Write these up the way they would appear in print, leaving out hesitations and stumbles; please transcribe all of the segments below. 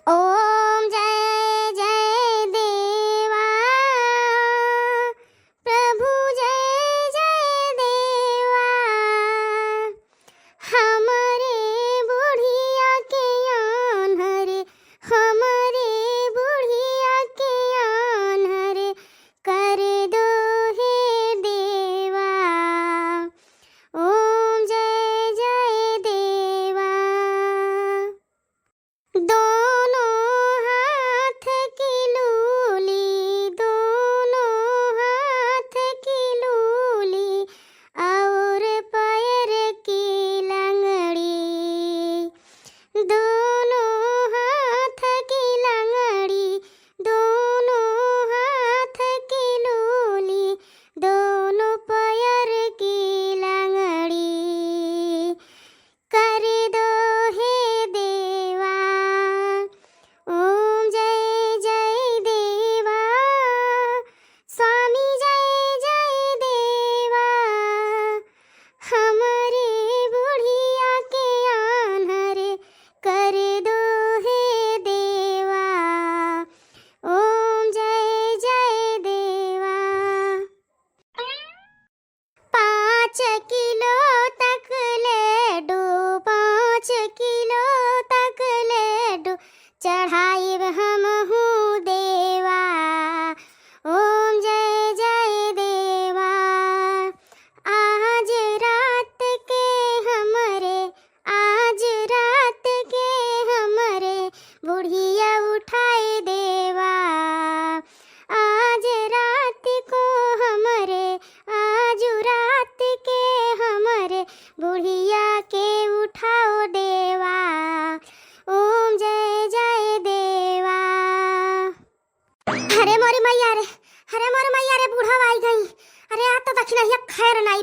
ओम जय जय देवा प्रभु जय जय देवा हमरे बुढ़िया के आन्हर हमरे बुढ़िया के आन्हर कर दो हे देवा। ओम जय जय देवा। दोनों हाथ की लूली दोनों हाथ की लूली और पैर की लंगड़ी दोनों हाथ की लंगड़ी दोनों हाथ की लूली दोनों पैर की लंगड़ी कर दो हे देवा। ओम जय जय देवा स्वामी जय जय देवा हमरे बुढ़िया के आन्हर कर दो हे देवा। ओम जय जय देवा। 5 किलो तक लड्डू 5 किलो तक लड्डू चढ़ाइब हमहू देवा। ओम जय जय देवा। आज रात के हमरे बुढ़िया उठाए देवा। आज रात के हमरे बुढ़िया के उठाओ देवा। ओम जय जय देवा। अरे मोरी मैया रे बूढ़ा आई गई। अरे आज तो दक्षिणा खैर नहीं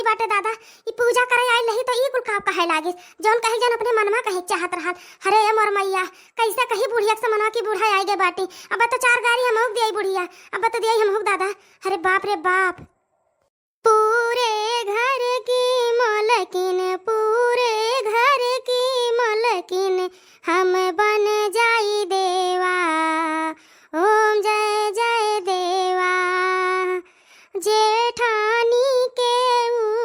बाटे दादा। ई पूजा करे आई लही तो ई कुल का कहे लागे जौन कहे जन अपने मनमा कहे चाहत रहल। अरे मोर मैया कैसे कही बुढ़िया से मनवा की बूढ़ा आई गे बाटी। अब तो 4 गाड़ी हम होक दिया बुढ़िया अब तो दिया हम होक दादा। अरे बाप रे बाप। पूरे घर की मलकिन हम बन जाई देवा। ओम जय जय देवा। जेठानी के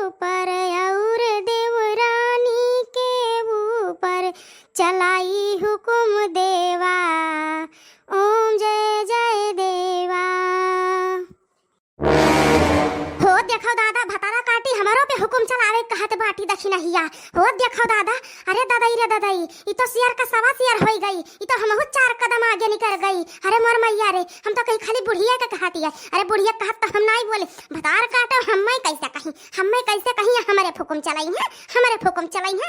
ऊपर और देवरानी के ऊपर चलाई हुकुम देवा। ओम जय जय देवा। हो देखो दादा भतारा काटी हमारो पे हुकुम चलावे कहत बाटी दक्षिणा हिया। हो देखो दादा। अरे दादाई ई तो शेर का सवा शेर होई गई। ई तो हमहु 4 कदम आगे निकल गई। अरे मोर मैया रे हम तो कहीं खाली बुढ़िया का कहती है। अरे बुढ़िया कहत तो हम नहीं बोले भतार काटो हम्मे कैसे कहीं हमारे हुकुम चलाई है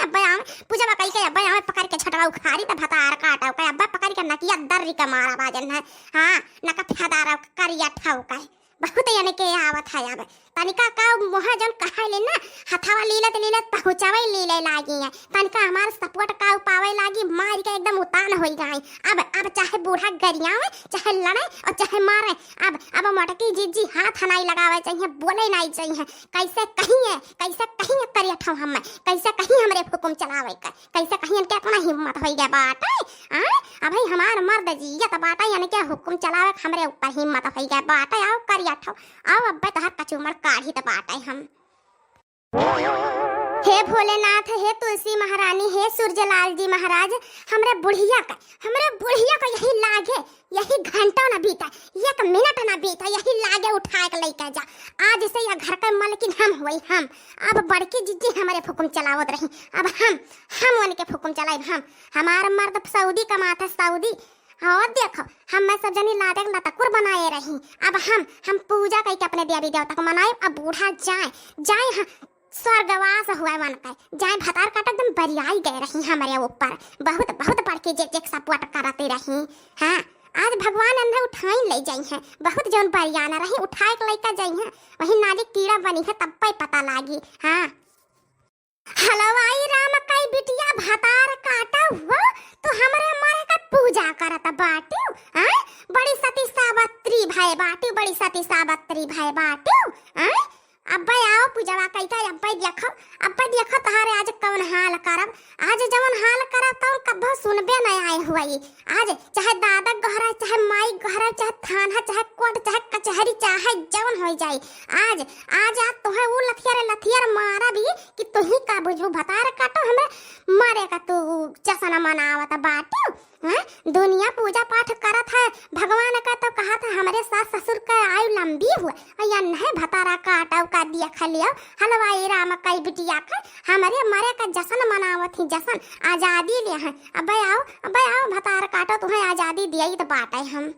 अब्बा आवे पूजा कई के अब्बा आवे पकड़ के छटवा उखारी त भतार काटो के अब्बा पकड़ के नकिया दर्री का मारा बाजन है। हां नका फदारा करिया ठाव का बहुत यानी के आवत है अब तनिका का मोह जन कहा ले ना हथावा लीलत पहुंचावे लीले लागी है। तनिका हमार सपोर्ट का पावे लागी मार के एकदम उतान होई गई। अब चाहे बूढ़ा गरियावे चाहे लड़े और चाहे मारे अब मटकी जीजी हाथ नहीं लगावे चाहिए बोले नहीं चाहिए। कैसे कहीं करिया ठो हम कैसे कहीं हमरे हुकुम चलावे कैसे कहीं इनके अपना हिम्मत होई गया बाटे। अब हमार मर्द जियत बाटे यानी के हुकुम चलावे हमरे ऊपर हिम्मत होई गया बाटे। आओ करिया ठो आओ अब्बे तहर कचूमर काढ़ी त बाटे हम। हे भोलेनाथ हे तुलसी महारानी हे सूर्यलाल जी महाराज हमरे बुढ़िया का यही लागे यही घंटा न बीता 1 मिनट न बीता यही लागे उठा के लेके जा। आज से या घर का मालकिन हम होई हम। अब बड़की जिज्जी हमारे हुकुम चलावत रही। अब हम उनके हुकुम चलाए हम। हमार मर्द सऊदी कमाता सऊदी। और देखो हम सब जनी लाटक लटकुर बनाए रही। अब हम पूजा करके अपने देवी देवता को मनाए। अब बूढ़ा जाए स्वर्गवास हुआ मन का जाए भतार काट एकदम बरियाई गए रही हमारे ऊपर बहुत बड़के जे सपोर्ट करते रही। हाँ आज भगवान अंदर उठाई ले जाई है बहुत जौन बरियाना रही उठाए के लेकर जाई है वही नाली कीड़ा बनी है तब पे पता लागी। हाँ हलवाई राम कई बिटिया भतार काटा हुआ तो हमारे का पूजा करता बाटू। हाँ बड़ी सती सावित्री भाई बाटू। हाँ अब्बा आओ पूजवा कैका अब्बा देखो तहारे आज कौन हाल करब। आज जवन हाल करब तो कब्बो सुनबे नहीं आए हुई। आज चाहे दादा गहरा, चाहे माई गहरा, चाहे थाना, चाहे कोर्ट, चाहे कचहरी, चाहे जवन हो जाए, आज आज आज तुम्हें वो लथियार मारा भी कि तू ही का बुझू भतार काटो हमें मारे का तू जसना मनावत बाटू। हाँ? दुनिया पूजा पाठ करत है भगवान का तो कहा था हमारे सास ससुर का आयु लंबी हुआ या नहीं भतारा काटाव का दिया खलियो हलवाई राम कई बिटिया का हमारे मरे का जश्न मनावत ही जश्न आजादी ले हैं। अबे आओ भतार काटो तुम्हें आजादी दिया तो बाटे हम।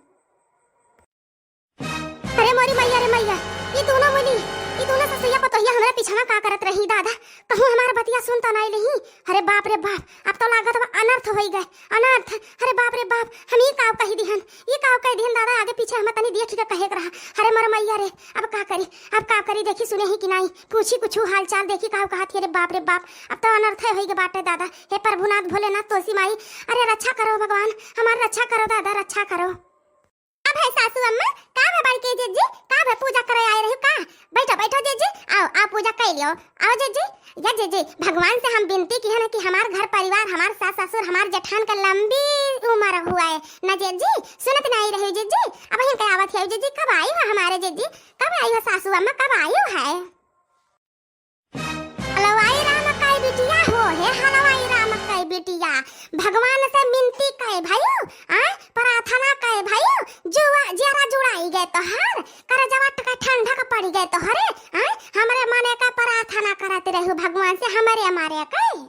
अरे मोरी मैया रे मैया ये दोनों ससुया पतोहिया हमारे पीछा का करत रही दादा कहूँ हमारा बतिया सुनता नहीं रही। अरे बाप रे बाप अब तो लागत अनर्थ हो गए अनर्थ। अरे बाप रे बाप हम ये काव कही दिहन दादा आगे पीछे हम तनी दिए ठीक कहे रहा। अरे मर मैया रे अब का करी देखी सुने ही कि नहीं पूछी कुछ हाल चाल देखी काव कहा थी। अरे बाप अब तो अनर्थ हो गए बाटे दादा। हे प्रभुनाथ भोलेनाथ तुलसी माई अरे रक्षा करो भगवान हमारी रक्षा करो दादा रक्षा करो। अब है सासू अम्मा का है बाई के जीजी का है पूजा करे आए रही का बैठो जीजी आओ पूजा कर लियो आओ जीजी या जीजी भगवान से हम विनती की है ना कि हमार घर परिवार हमार सास ससुर हमार जेठान का लंबी उम्र हुआ है ना जीजी सुनत नहीं रही जीजी। अब हम क्या आवत है जीजी कब आई हो हमारे जीजी कब आई हो सासू अम्मा कब आई हो है हलवाई राम का बिटिया हो है हलवाई राम का बिटिया भगवान से मिनती करे भाइयों आ प्रार्थना करे भाइयों जुआ जरा जुड़ाई गए तो हर कर जवा टका ठंडा का पड़ गए तो हरे हमारे माने का प्रार्थना करते रहो भगवान से हमारे कई।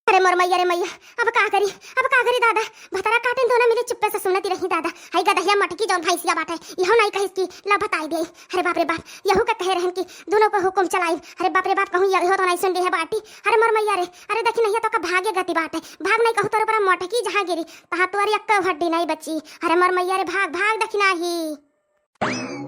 अरे मोर मैया रे मैया अब का करी दादा भतारा काटे दोनों मिले चुप्पे से सुनती रही दादा। हाय गदहिया मटकी जौन भैंसिया बाटे यहो नहीं कहिस की ला बताई दे। अरे बाप रे बाप यहो का कहे रहन की दोनों को हुकुम चलाई। अरे बाप रे बाप कहूं यहो तो नहीं सुन रही है बाटी। अरे मोर मैया रे अरे देखी नहीं तो का भागे गति बाटे भाग नहीं कहूं तोरे पर मटकी जहां गिरी तहां तोरी अक्का हड्डी नहीं बची। अरे मोर मैया रे भाग देखी नहीं।